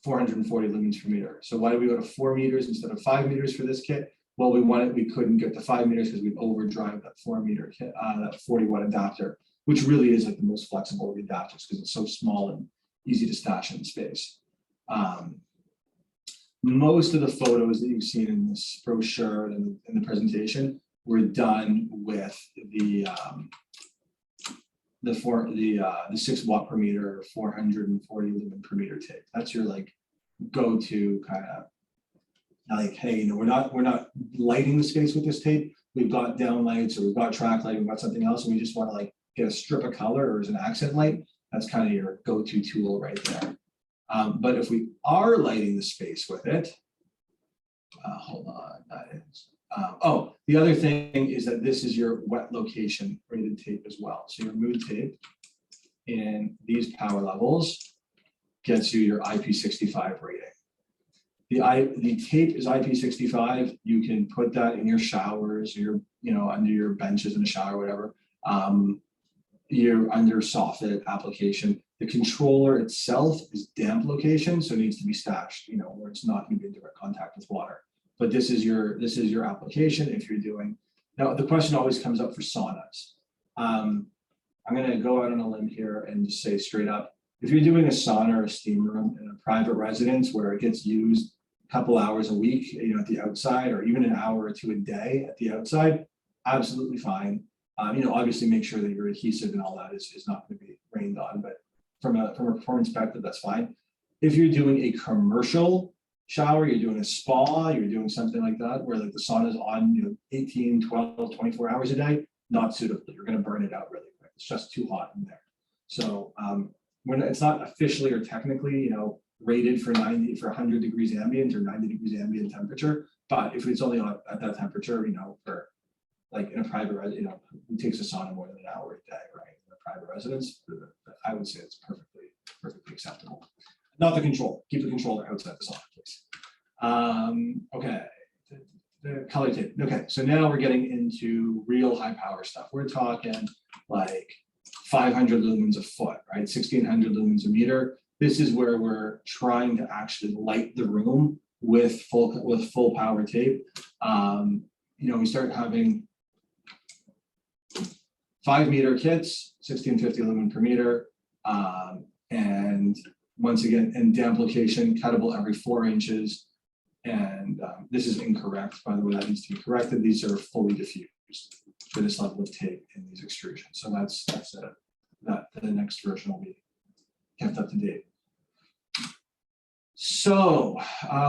440 lumens per meter. So why do we go to 4 meters instead of 5 meters for this kit? Well, we couldn't get to 5 meters because we'd overdrive that 4 meter kit, that 40 watt adapter, which really is like the most flexible of the adapters because it's so small and easy to stash in space. Most of the photos that you've seen in this brochure and in the presentation were done with the 6 watt per meter, 440 lumen per meter tape. That's your like go-to kind of like, hey, we're not lighting the space with this tape. We've got down lights or we've got track lighting, we've got something else, and we just want to like get a strip of color or as an accent light. That's kind of your go-to tool right there. But if we are lighting the space with it, hold on, that is. Oh, the other thing is that this is your wet location rated tape as well. So your mood tape in these power levels gets you your IP65 rating. The tape is IP65. You can put that in your showers, or under your benches in a shower, or whatever. You're under soffit application. The controller itself is damp location, so it needs to be stashed, where it's not going to be in direct contact with water. But this is your application if you're doing. Now the question always comes up for saunas. I'm going to go out on a limb here and just say straight up, if you're doing a sauna or a steam room in a private residence where it gets used a couple hours a week, at the outside, or even an hour or two a day at the outside, absolutely fine. Obviously make sure that your adhesive and all that is not going to be rained on, but from a performance perspective, that's fine. If you're doing a commercial shower, you're doing a spa, you're doing something like that, where like the sauna is on, 18, 12, 24 hours a day, not suitable. You're going to burn it out really quick. It's just too hot in there. So when it's not officially or technically, rated for 100 degrees ambient or 90 degrees ambient temperature, but if it's only at that temperature, for like in a private, it takes a sauna more than an hour a day, right? In a private residence, I would say it's perfectly acceptable. Not the control. Keep the controller outside the sauna, please. Okay, the color tape. Okay, so now we're getting into real high power stuff. We're talking like 500 lumens a foot, right? 1600 lumens a meter. This is where we're trying to actually light the room with full power tape. We start having 5 meter kits, 1650 lumen per meter, and once again, in damp location, cuttable every 4 inches. And this is incorrect, by the way, that needs to be corrected. These are fully diffused for this level of tape in these extrusions. So that's the next version will be kept up to date. So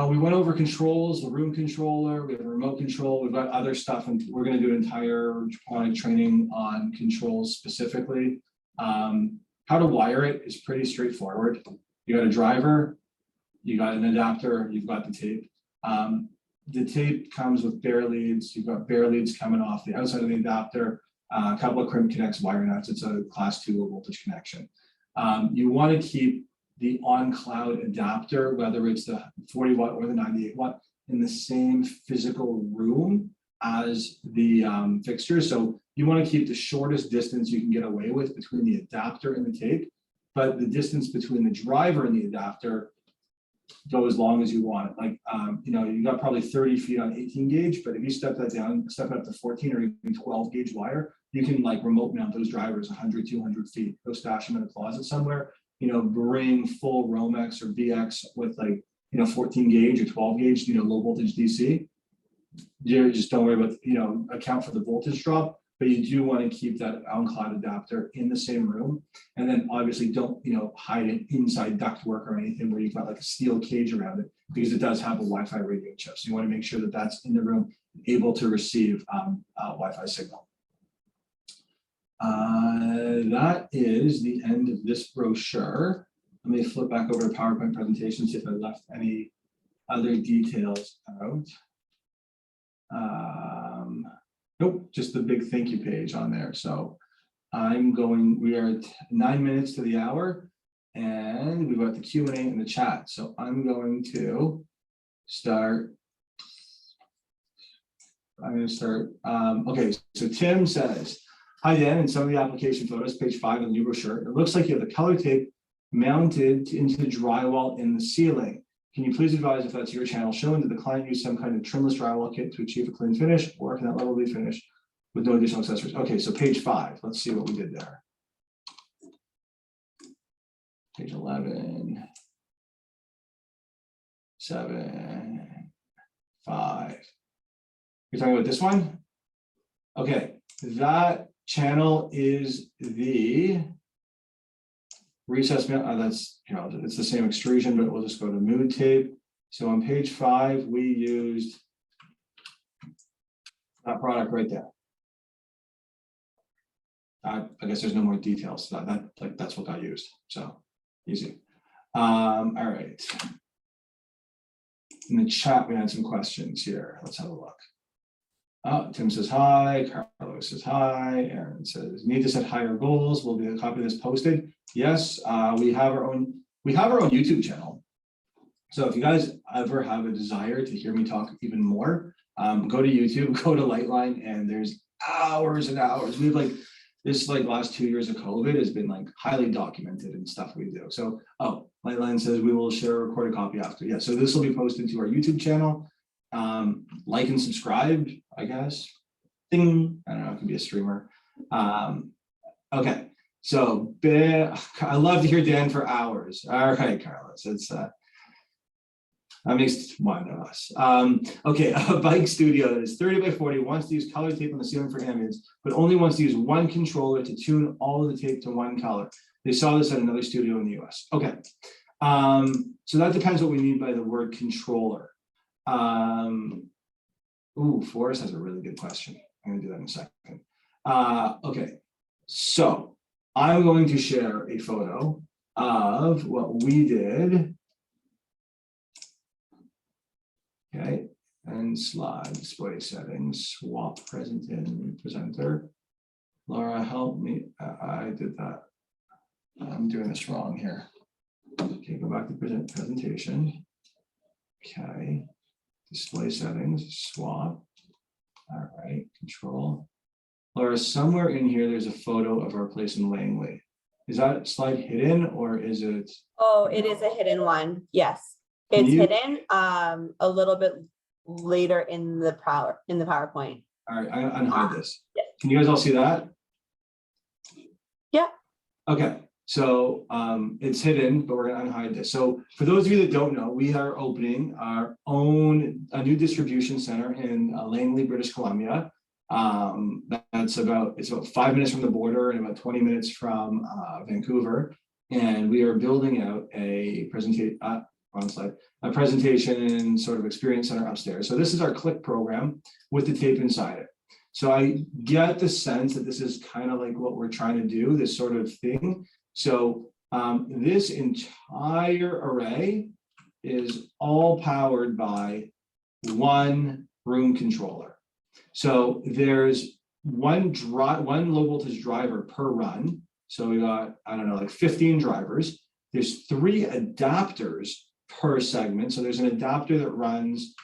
we went over controls, the room controller, we have a remote control, we've got other stuff, and we're going to do an entire product training on controls specifically. How to wire it is pretty straightforward. You got a driver, you got an adapter, you've got the tape. The tape comes with bare leads. You've got bare leads coming off the outside of the adapter, a couple of crimp connects wire nuts. It's a class 2 low voltage connection. You want to keep the OnCloud adapter, whether it's the 40 watt or the 98 watt, in the same physical room as the fixture. So you want to keep the shortest distance you can get away with between the adapter and the tape, but the distance between the driver and the adapter go as long as you want it. Like, you got probably 30 feet on 18 gauge, but if you step that down, step it up to 14 or even 12 gauge wire, you can like remote mount those drivers 100, 200 feet, go stash them in a closet somewhere, bring full Romex or BX with 14 gauge or 12 gauge, low voltage DC. You just don't worry about, account for the voltage drop, but you do want to keep that OnCloud adapter in the same room. And then obviously don't, hide it inside ductwork or anything where you've got like a steel cage around it, because it does have a Wi-Fi radio chip. So you want to make sure that that's in the room, able to receive Wi-Fi signal. That is the end of this brochure. Let me flip back over to PowerPoint presentation, see if I left any other details out. Nope, just the big thank you page on there. So we are at 9 minutes to the hour, and we've got the Q&A in the chat. So I'm going to start. Okay, so Tim says, hi Dan, in some of the application photos, page 5 of the new brochure, it looks like you have the color tape mounted into the drywall in the ceiling. Can you please advise if that's your channel showing that the client used some kind of trimless drywall kit to achieve a clean finish, or can that level be finished with no additional accessories? Okay, so page 5, let's see what we did there. Page 11, 7, 5. You're talking about this one? Okay, that channel is the recessed, that's, you know, it's the same extrusion, but we'll just go to mood tape. So on page 5, we used that product right there. I guess there's no more details. That's what got used. So easy. All right. In the chat, we had some questions here. Let's have a look. Tim says hi. Carlos says hi. Aaron says, need to set higher goals. Will be a copy of this posted? Yes, we have our own YouTube channel. So if you guys ever have a desire to hear me talk even more, go to YouTube, go to Liteline, and there's hours and hours. We've last 2 years of COVID has been like highly documented and stuff we do. So, Liteline says we will share a recorded copy after. Yeah, so this will be posted to our YouTube channel. Like and subscribe, I guess. Ding. I don't know, it can be a streamer. Okay. So I love to hear Dan for hours. All right, Carlos. It's that makes one of us. Okay, a bike studio that is 30 by 40 wants to use color tape on the ceiling for ambience, but only wants to use one controller to tune all of the tape to one color. They saw this at another studio in the US. Okay. So that depends what we mean by the word controller. Forrest has a really good question. I'm gonna do that in a second. Okay, so I'm going to share a photo of what we did. Okay, and slide display settings, swap presenter. Laura, help me. I did that. I'm doing this wrong here. Okay, go back to presentation. Okay, display settings, swap. All right, control. Laura, somewhere in here, there's a photo of our place in Langley. Is that slide hidden or is it? Oh, it is a hidden one. Yes, it's hidden a little bit later in the PowerPoint. All right, I'm gonna unhide this. Yeah. Can you guys all see that? Yeah. Okay, so it's hidden, but we're gonna unhide this. So for those of you that don't know, we are opening a new distribution center in Langley, British Columbia. It's about 5 minutes from the border and about 20 minutes from Vancouver. And we are building out a presentation sort of experience center upstairs. So this is our click program with the tape inside it. So I get the sense that this is kind of like what we're trying to do, this sort of thing. So this entire array is all powered by one room controller. So there's one low voltage driver per run. So we got, I don't know, like 15 drivers. There's 3 adapters per segment. So there's an adapter that runs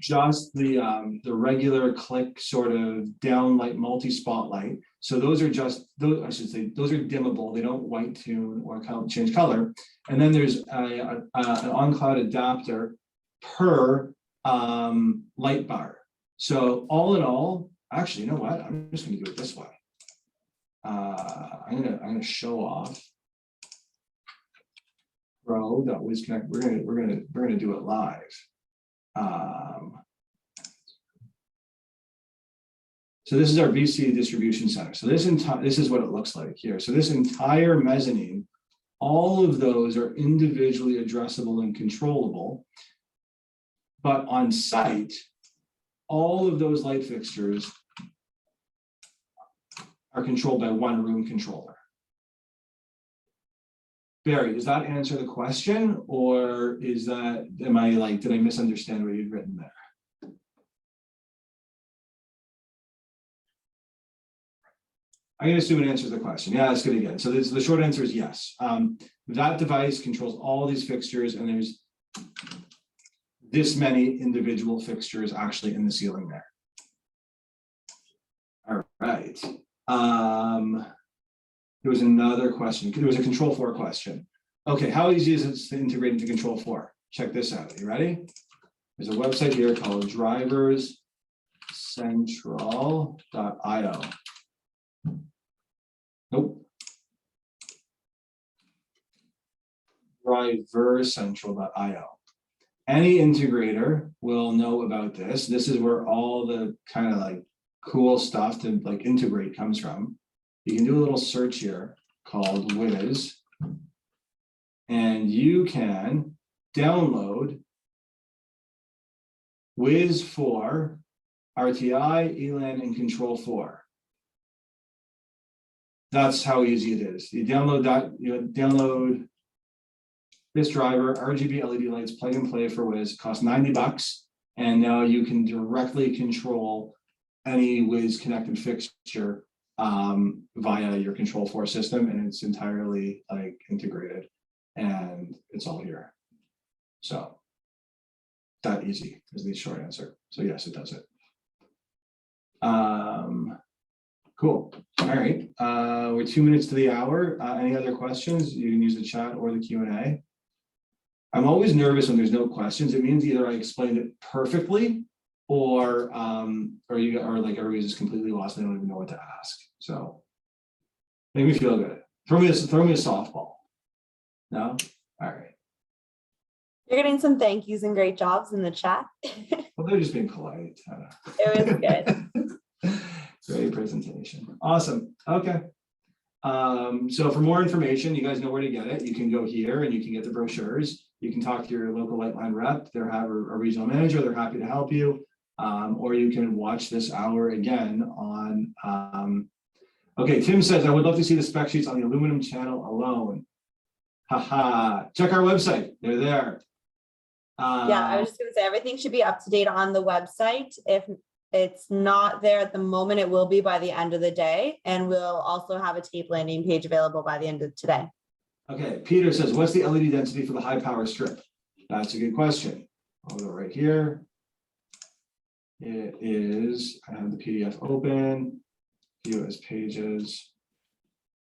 just the regular click sort of downlight multi-spotlight. So those are those are dimmable. They don't white tune or change color. And then there's an OnCloud adapter per light bar. So all in all, actually, you know what? I'm just going to do it this way. I'm gonna show off pro.wizconnect. We're gonna do it live. So this is our BC distribution center. So this is what it looks like here. So this entire mezzanine, all of those are individually addressable and controllable. But on site, all of those light fixtures are controlled by one room controller. Barry, does that answer the question, or is that, did I misunderstand what you'd written there? I'm gonna assume it answers the question. Yeah, that's good again. So the short answer is yes. That device controls all these fixtures, and there's this many individual fixtures actually in the ceiling there. All right. There was another question. There was a Control 4 question. Okay, how easy is it to integrate into Control 4? Check this out. You ready? There's a website here called driverscentral.io. Nope. driverscentral.io. Any integrator will know about this. This is where all the kind of like cool stuff to like integrate comes from. You can do a little search here called Wiz, and you can download Wiz for RTI, ELAN, and Control 4. That's how easy it is. You download that, download this driver, RGB LED lights, plug and play for Wiz, costs $90. And now you can directly control any Wiz connected fixture via your Control 4 system, and it's entirely like integrated, and it's all here. So that easy is the short answer. So yes, it does it. Cool. All right. We're 2 minutes to the hour. Any other questions? You can use the chat or the Q&A. I'm always nervous when there's no questions. It means either I explained it perfectly, or like everybody's just completely lost and they don't even know what to ask. So make me feel good. Throw me a softball. No? All right. You're getting some thank yous and great jobs in the chat. Well, they're just being polite. It was good. Great presentation. Awesome. Okay. So for more information, you guys know where to get it. You can go here and you can get the brochures. You can talk to your local Liteline rep. They're a regional manager. They're happy to help you. Or you can watch this hour again on, okay, Tim says, I would love to see the spec sheets on the aluminum channel alone. Haha, check our website. They're there. Yeah, I was just gonna say, everything should be up to date on the website. If it's not there at the moment, it will be by the end of the day. And we'll also have a tape landing page available by the end of today. Okay, Peter says, what's the LED density for the high power strip? That's a good question. I'll go right here. It is, I have the PDF open, view as pages.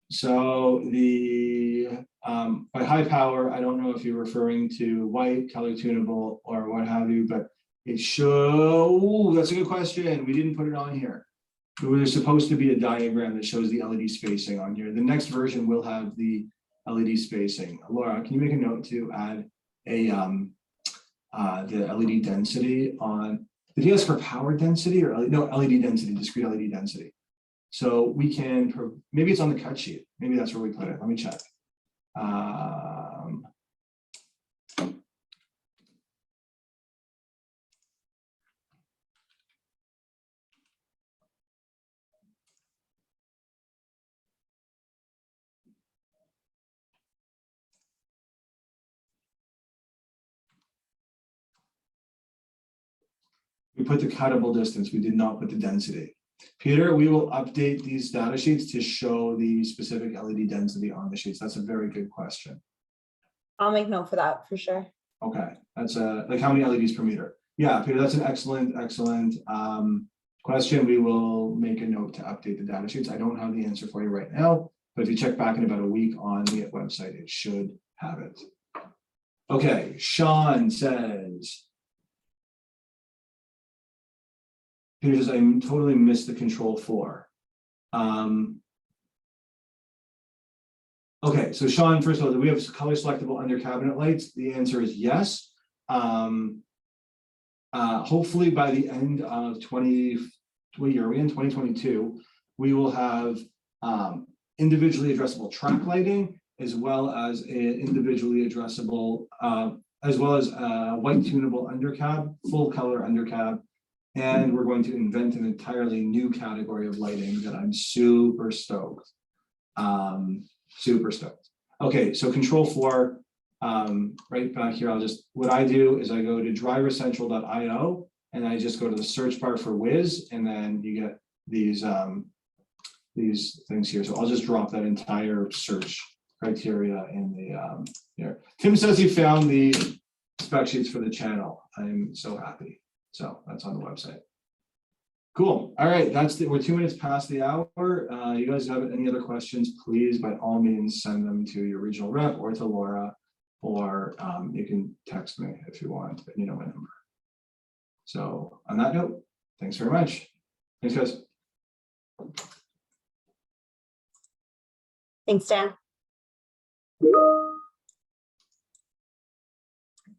So the, by high power, I don't know if you're referring to white, color tunable, or what have you, but it shows, that's a good question. We didn't put it on here. There's supposed to be a diagram that shows the LED spacing on here. The next version will have the LED spacing. Laura, can you make a note to add a the LED density on, did you ask for power density or no, LED density, discrete LED density? So we can, maybe it's on the cut sheet. Maybe that's where we put it. Let me check. We put the cuttable distance. We did not put the density. Peter, we will update these data sheets to show the specific LED density on the sheets. That's a very good question. I'll make note for that for sure. Okay, that's like how many LEDs per meter? Yeah, Peter, that's an excellent question. We will make a note to update the data sheets. I don't have the answer for you right now, but if you check back in about a week on the website, it should have it. Okay, Sean says, Peter says, I totally missed the Control 4. Okay, so Sean, first of all, do we have color selectable under cabinet lights? The answer is yes. Hopefully by the end of 2022, we will have individually addressable track lighting, as well as individually addressable, as well as white tunable undercab, full color undercab, And we're going to invent an entirely new category of lighting that I'm super stoked. Super stoked. Okay, so control 4, right back here, what I do is I go to drivercentral.io and I just go to the search bar for Wiz, and then you get these things here. So I'll just drop that entire search criteria in the here. Tim says he found the spec sheets for the channel. I'm so happy. So that's on the website. Cool. All right, we're 2 minutes past the hour. You guys have any other questions, please, by all means, send them to your regional rep or to Laura, or you can text me if you want, but you know my number. So on that note, thanks very much. Thanks, guys. Thanks, Dan.